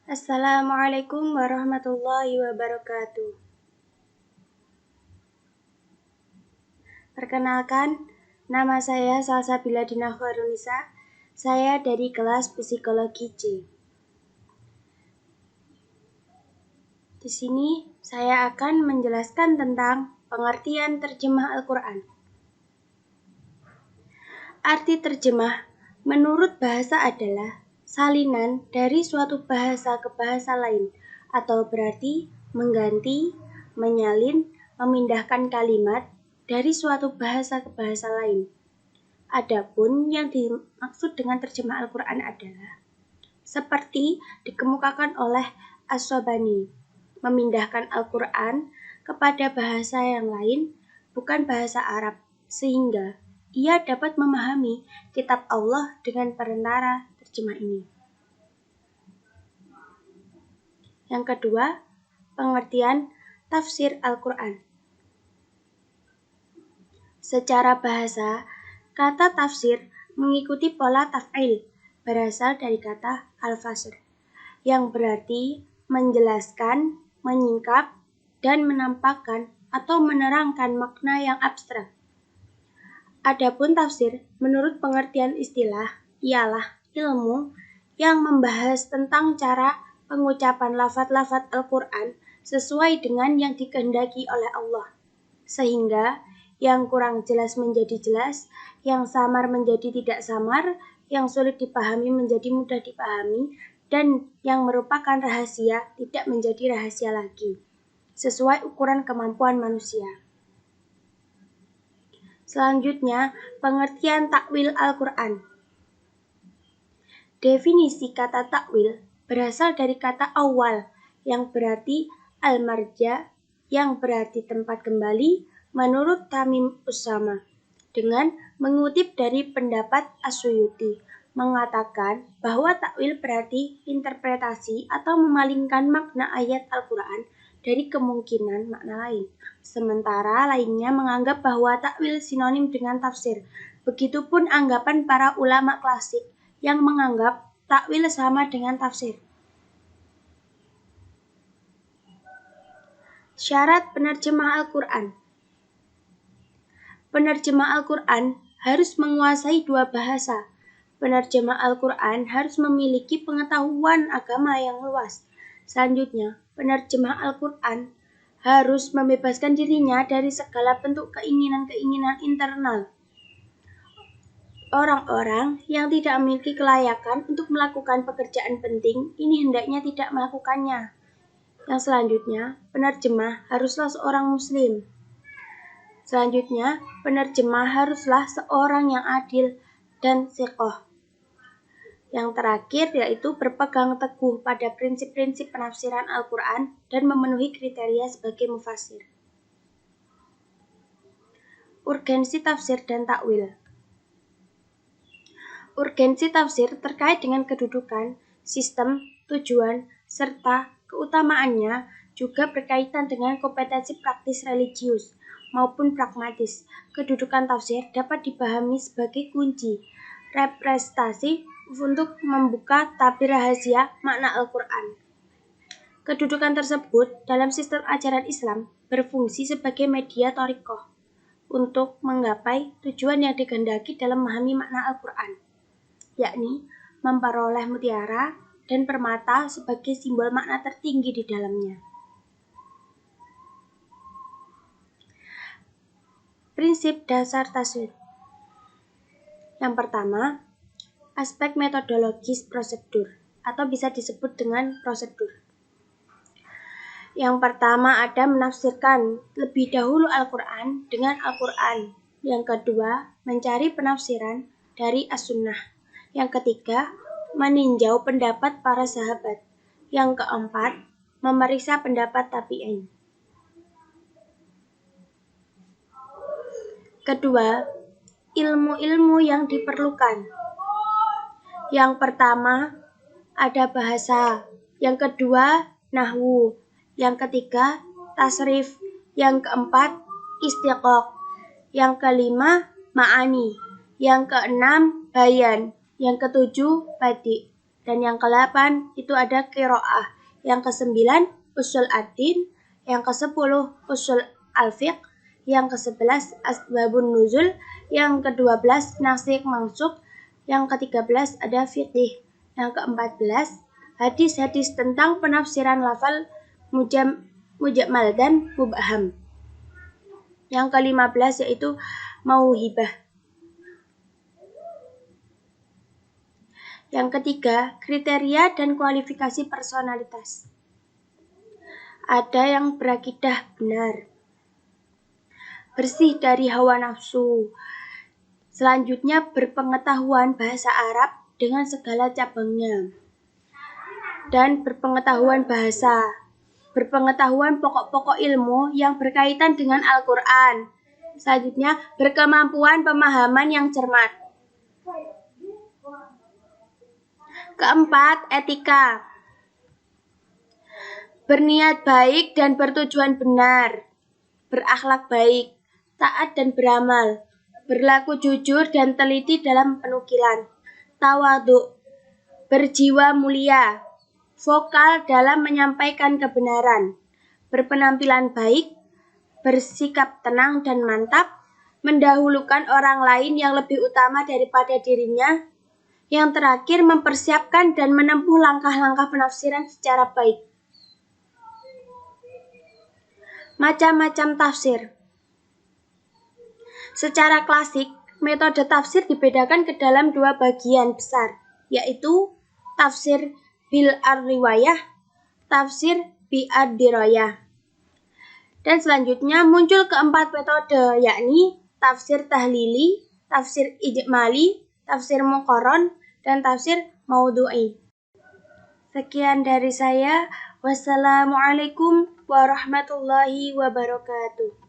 Assalamualaikum warahmatullahi wabarakatuh. Perkenalkan, nama saya Salsabila Dina Khairunisa. Saya dari kelas Psikologi C. Di sini saya akan menjelaskan tentang pengertian terjemah Al-Quran. Arti terjemah menurut bahasa adalah salinan dari suatu bahasa ke bahasa lain, atau berarti mengganti, menyalin, memindahkan kalimat dari suatu bahasa ke bahasa lain. Adapun yang dimaksud dengan terjemah Al-Quran adalah seperti dikemukakan oleh As-Sobani, memindahkan Al-Quran kepada bahasa yang lain, bukan bahasa Arab, sehingga ia dapat memahami kitab Allah dengan perantara terjemah ini. Yang kedua, pengertian tafsir Al-Quran. Secara bahasa, kata tafsir mengikuti pola taf'il, berasal dari kata al-fasr, yang berarti menjelaskan, menyingkap, dan menampakkan atau menerangkan makna yang abstrak. Adapun tafsir, menurut pengertian istilah, ialah ilmu yang membahas tentang cara pengucapan lafaz-lafaz Al-Quran sesuai dengan yang dikehendaki oleh Allah, sehingga yang kurang jelas menjadi jelas, yang samar menjadi tidak samar, yang sulit dipahami menjadi mudah dipahami, dan yang merupakan rahasia tidak menjadi rahasia lagi, sesuai ukuran kemampuan manusia. Selanjutnya, pengertian takwil Al-Quran. Definisi kata takwil berasal dari kata awal, yang berarti al-marja, yang berarti tempat kembali, menurut Tamim Usama, dengan mengutip dari pendapat As-Suyuti, mengatakan bahwa takwil berarti interpretasi atau memalingkan makna ayat Al-Quran dari kemungkinan makna lain. Sementara lainnya menganggap bahwa takwil sinonim dengan tafsir. Begitupun anggapan para ulama klasik yang menganggap takwil sama dengan tafsir. Syarat penerjemah Al-Quran. Penerjemah Al-Quran harus menguasai dua bahasa. Penerjemah Al-Quran harus memiliki pengetahuan agama yang luas. Selanjutnya, penerjemah Al-Quran harus membebaskan dirinya dari segala bentuk keinginan-keinginan internal. Orang-orang yang tidak memiliki kelayakan untuk melakukan pekerjaan penting ini hendaknya tidak melakukannya. Yang selanjutnya, penerjemah haruslah seorang muslim. Selanjutnya, penerjemah haruslah seorang yang adil dan thiqah. Yang terakhir yaitu berpegang teguh pada prinsip-prinsip penafsiran Al-Quran dan memenuhi kriteria sebagai mufassir. Urgensi tafsir dan takwil. Urgensi tafsir terkait dengan kedudukan, sistem, tujuan, serta keutamaannya juga berkaitan dengan kompetensi praktis religius maupun pragmatis. Kedudukan tafsir dapat dipahami sebagai kunci representasi untuk membuka tabir rahasia makna Al-Quran. Kedudukan tersebut dalam sistem ajaran Islam berfungsi sebagai media thariqah untuk menggapai tujuan yang dikehendaki dalam memahami makna Al-Quran, yakni memperoleh mutiara dan permata sebagai simbol makna tertinggi di dalamnya. Prinsip dasar tasawuf. Yang pertama, aspek metodologis prosedur, atau bisa disebut dengan prosedur. Yang pertama ada menafsirkan lebih dahulu Al-Quran dengan Al-Quran. Yang kedua, mencari penafsiran dari As-Sunnah. Yang ketiga, meninjau pendapat para sahabat. Yang keempat, memeriksa pendapat tabi'in. Kedua, ilmu-ilmu yang diperlukan. Yang pertama, ada bahasa. Yang kedua, nahwu. Yang ketiga, tasrif. Yang keempat, istiqaq. Yang kelima, ma'ani. Yang keenam, bayan. Yang ketujuh, badi. Dan yang ke-8 itu ada qiraah. Yang ke-9 usul ad-din, yang ke-10 usul al-fiqh, yang ke-11 asbabun nuzul, yang ke-12 nasikh mansukh, yang ke-13 ada fiqih, yang ke-14 hadis-hadis tentang penafsiran lafal mujmal dan mubham. Yang ke-15 yaitu mauhibah. Yang ketiga, kriteria dan kualifikasi personalitas. Ada yang berakidah benar, bersih dari hawa nafsu. Selanjutnya berpengetahuan bahasa Arab dengan segala cabangnya. Dan berpengetahuan bahasa, berpengetahuan pokok-pokok ilmu yang berkaitan dengan Al-Quran. Selanjutnya berkemampuan pemahaman yang cermat. Keempat, etika. Berniat baik dan bertujuan benar, berakhlak baik, taat dan beramal, berlaku jujur dan teliti dalam penukilan, tawadhu, berjiwa mulia, vokal dalam menyampaikan kebenaran, berpenampilan baik, bersikap tenang dan mantap, mendahulukan orang lain yang lebih utama daripada dirinya, yang terakhir mempersiapkan dan menempuh langkah-langkah penafsiran secara baik. Macam-macam tafsir. Secara klasik, metode tafsir dibedakan ke dalam dua bagian besar, yaitu tafsir bil ar-riwayah, tafsir bi ad-dirayah. Dan selanjutnya muncul keempat metode, yakni tafsir tahlili, tafsir ijmali, tafsir muqarron, dan tafsir maudhu'i. Sekian dari saya. Wassalamualaikum warahmatullahi wabarakatuh.